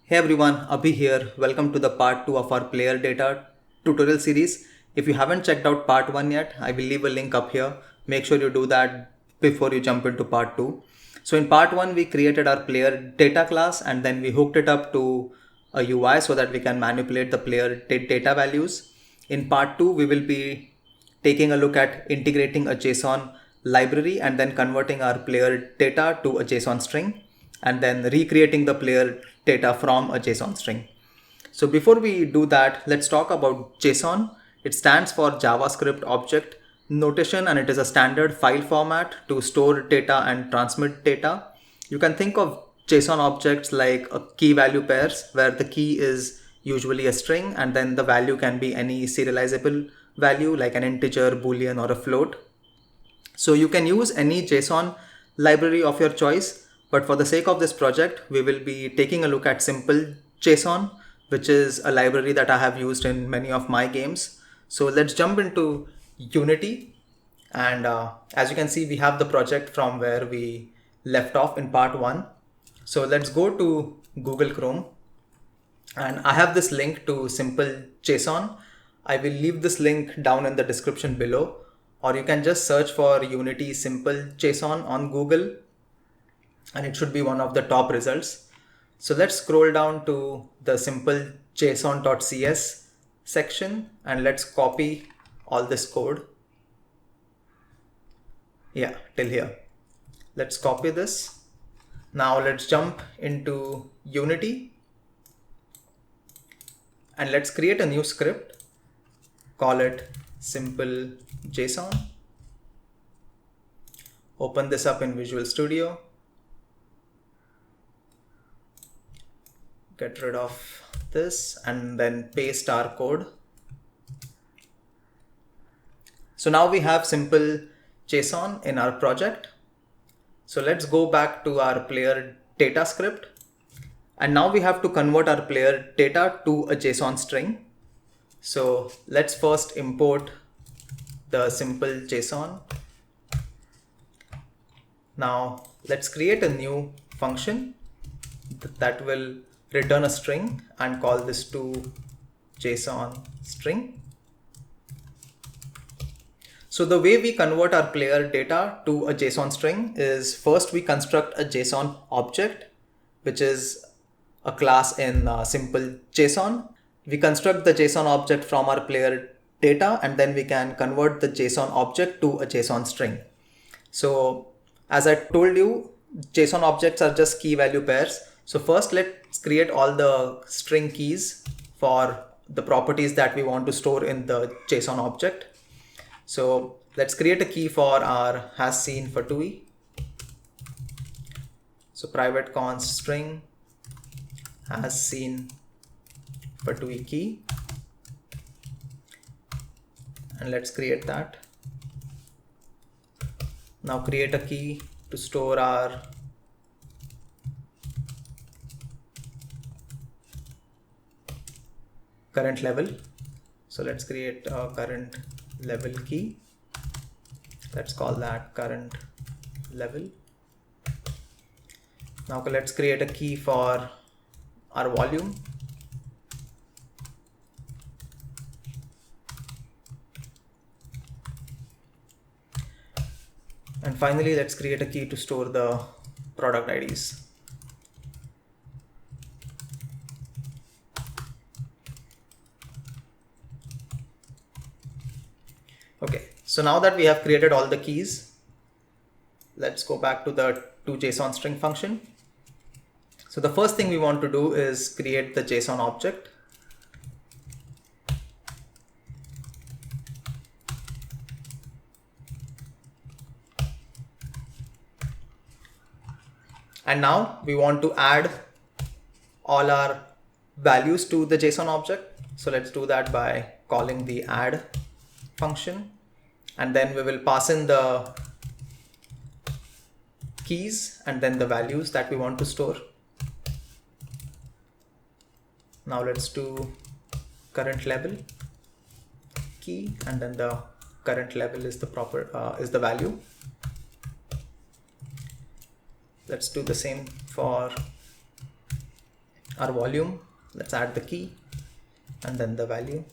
Hey everyone, Abhi here. Welcome to the part 2 of our player data tutorial series. If you haven't checked out part 1 yet, I will leave a link up here. Make sure you do that before you jump into part 2. So in part 1, we created our player data class and then we hooked it up to a UI so that we can manipulate the player data values. In part 2, we will be taking a look at integrating a JSON library and then converting our player data to a JSON string and then recreating the player data from a JSON string. So before we do that, let's talk about JSON. It stands for JavaScript Object Notation and it is a standard file format to store data and transmit data. You can think of JSON objects like a key value pairs where the key is usually a string and then the value can be any serializable value like an integer, boolean or a float. So you can use any JSON library of your choice, but for the sake of this project, we will be taking a look at simple JSON, which is a library that I have used in many of my games. So let's jump into Unity. And as you can see, we have the project from where we left off in part 1. So let's go to Google Chrome. And I have this link to simple JSON. I will leave this link down in the description below, or you can just search for Unity simple JSON on Google and it should be one of the top results. So let's scroll down to the simple json.cs section and let's copy all this code. Yeah, till here. Let's copy this. Now let's jump into Unity and let's create a new script. Call it simple JSON. Open this up in Visual Studio. Get rid of this and then paste our code. So now we have simple JSON in our project. So let's go back to our player data script. And now we have to convert our player data to a JSON string. So let's first import the simple JSON. Now let's create a new function that will return a string and call this to JSON string. So the way we convert our player data to a JSON string is first we construct a JSON object, which is a class in simple JSON. We construct the JSON object from our player data and then we can convert the JSON object to a JSON string. So as I told you, JSON objects are just key value pairs. So first let's create all the string keys for the properties that we want to store in the JSON object. So let's create a key for our has seen for TUI. So private const string has seen for TUI key. And let's create that. Now create a key to store our current level. So let's create a current level key. Let's call that current level. Now let's create a key for our volume. And finally, let's create a key to store the product IDs. Okay, so now that we have created all the keys, let's go back to the toJSON string function. So the first thing we want to do is create the JSON object. And now we want to add all our values to the JSON object. So let's do that by calling the add function. And then we will pass in the keys and then the values that we want to store. Now let's do current level key and then the current level is the value. Let's do the same for our volume. Let's add the key and then the value.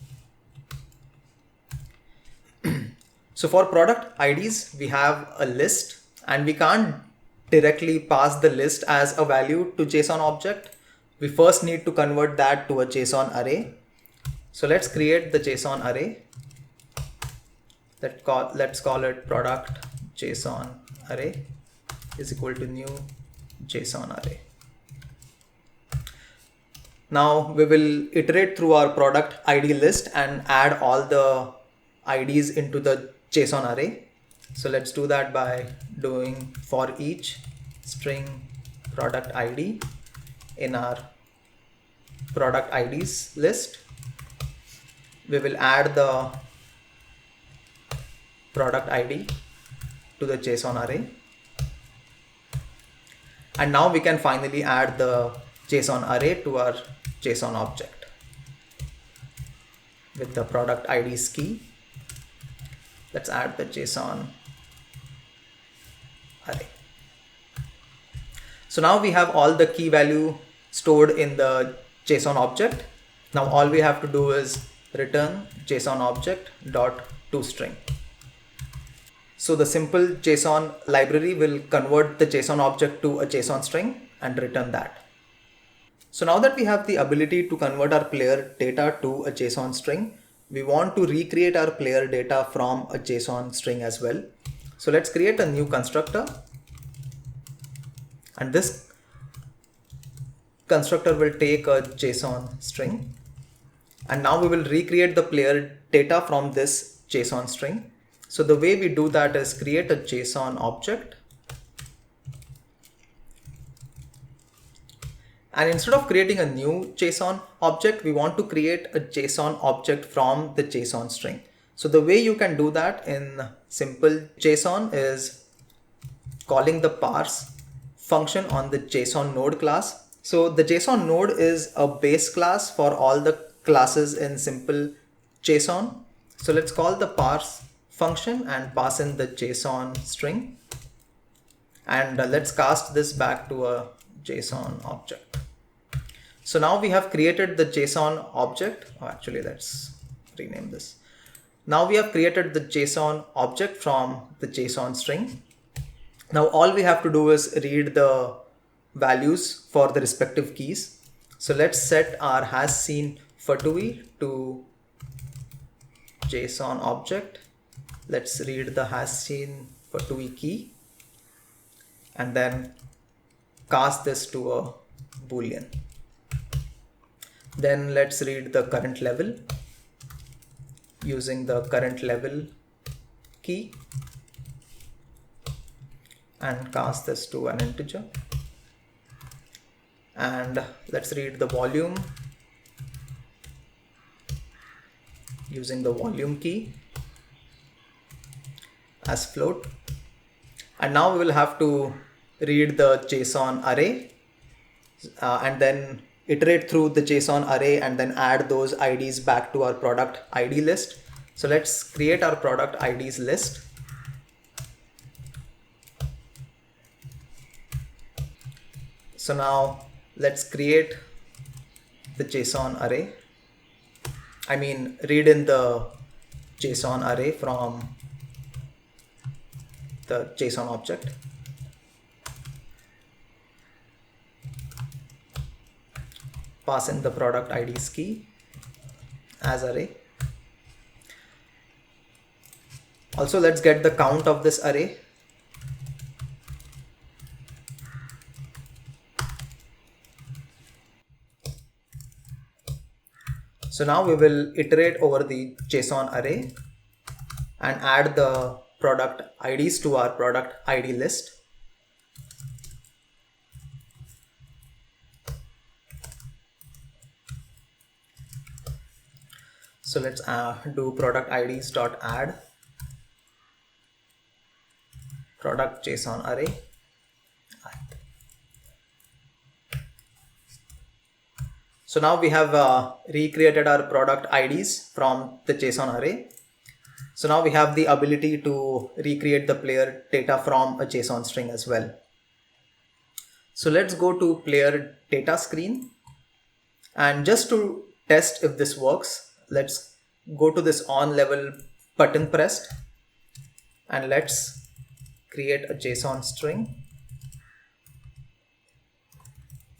So for product IDs, we have a list and we can't directly pass the list as a value to JSON object. We first need to convert that to a JSON array. So let's create the JSON array. Let's call it product JSON array is equal to new JSON array. Now we will iterate through our product ID list and add all the IDs into the JSON array. So let's do that by doing for each string product ID in our product IDs list. We will add the product ID to the JSON array. And now we can finally add the JSON array to our JSON object with the product IDs key. Let's add the JSON array. So now we have all the key value stored in the JSON object. Now all we have to do is return JSON object dot toString. So the simple JSON library will convert the JSON object to a JSON string and return that. So now that we have the ability to convert our player data to a JSON string, we want to recreate our player data from a JSON string as well. So let's create a new constructor. And this constructor will take a JSON string. And now we will recreate the player data from this JSON string. So the way we do that is create a JSON object. And instead of creating a new JSON object, we want to create a JSON object from the JSON string. So the way you can do that in simple JSON is calling the parse function on the JSON node class. So the JSON node is a base class for all the classes in simple JSON. So let's call the parse function and pass in the JSON string. And let's cast this back to a JSON object. So now we have created the JSON object. Oh, actually, let's rename this. Now we have created the JSON object from the JSON string. Now all we have to do is read the values for the respective keys. So let's set our has seen for TUI to JSON object. Let's read the has seen for TUI key and then cast this to a Boolean. Then let's read the current level using the current level key and cast this to an integer. And let's read the volume using the volume key as float. And now we will have to read the JSON array and then iterate through the JSON array and then add those IDs back to our product ID list. So let's create our product IDs list. So now let's create the JSON array. I mean, read in the JSON array from the JSON object. Pass in the product IDs key as array. Also, let's get the count of this array. So now we will iterate over the JSON array and add the product IDs to our product ID list. So let's do product IDs dot add product JSON array. So now we have recreated our product IDs from the JSON array. So now we have the ability to recreate the player data from a JSON string as well. So let's go to player data screen And just to test if this works, let's go to this on level button pressed and let's create a JSON string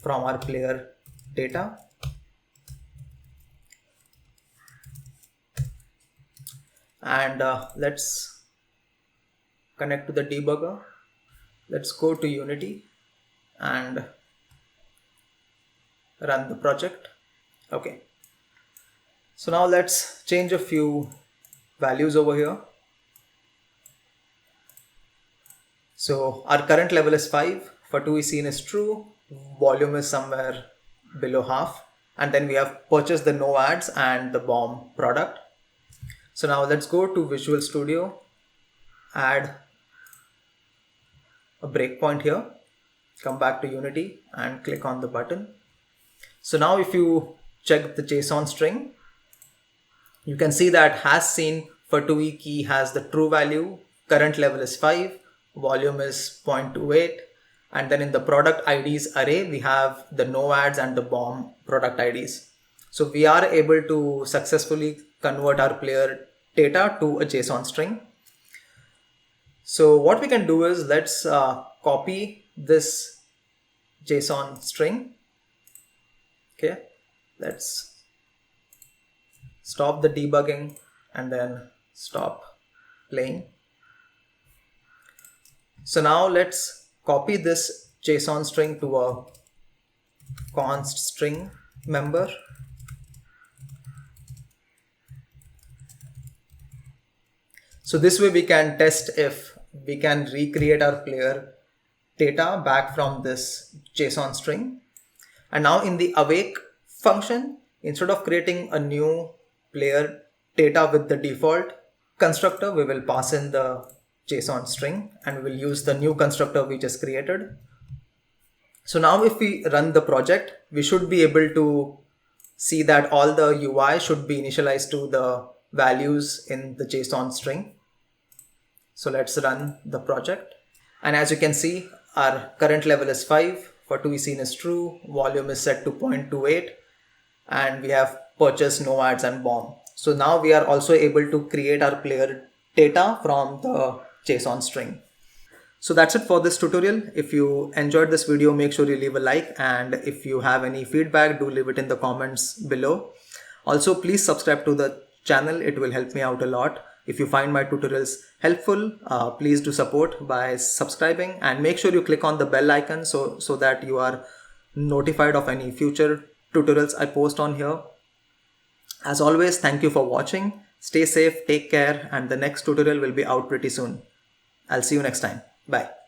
from our player data. And let's connect to the debugger. Let's go to Unity and run the project. Okay. So now let's change a few values over here. So our current level is 5. For 2 is seen is true. Volume is somewhere below half. And then we have purchased the no ads and the BOM product. So now let's go to Visual Studio, add a breakpoint here, come back to Unity and click on the button. So now if you check the JSON string, you can see that has seen for 2e key has the true value, current level is 5, volume is 0.28, and then in the product IDs array, we have the no ads and the BOM product IDs. So we are able to successfully convert our player data to a JSON string. So what we can do is let's copy this JSON string. Okay, let's stop the debugging and then stop playing. So now let's copy this JSON string to a const string member. So this way we can test if we can recreate our player data back from this JSON string. And now in the awake function, instead of creating a new player data with the default constructor, we will pass in the JSON string and we will use the new constructor we just created. So now if we run the project, we should be able to see that all the UI should be initialized to the values in the JSON string. So let's run the project. And as you can see, our current level is 5. For 2 is seen is true. Volume is set to 0.28. And we have purchased no ads and BOM. So now we are also able to create our player data from the JSON string. So that's it for this tutorial. If you enjoyed this video, make sure you leave a like, and if you have any feedback, do leave it in the comments below. Also, please subscribe to the channel. It will help me out a lot. If you find my tutorials helpful, please do support by subscribing, and make sure you click on the bell icon so that you are notified of any future tutorials I post on here. As always, thank you for watching. Stay safe, take care, and the next tutorial will be out pretty soon. I'll see you next time. Bye.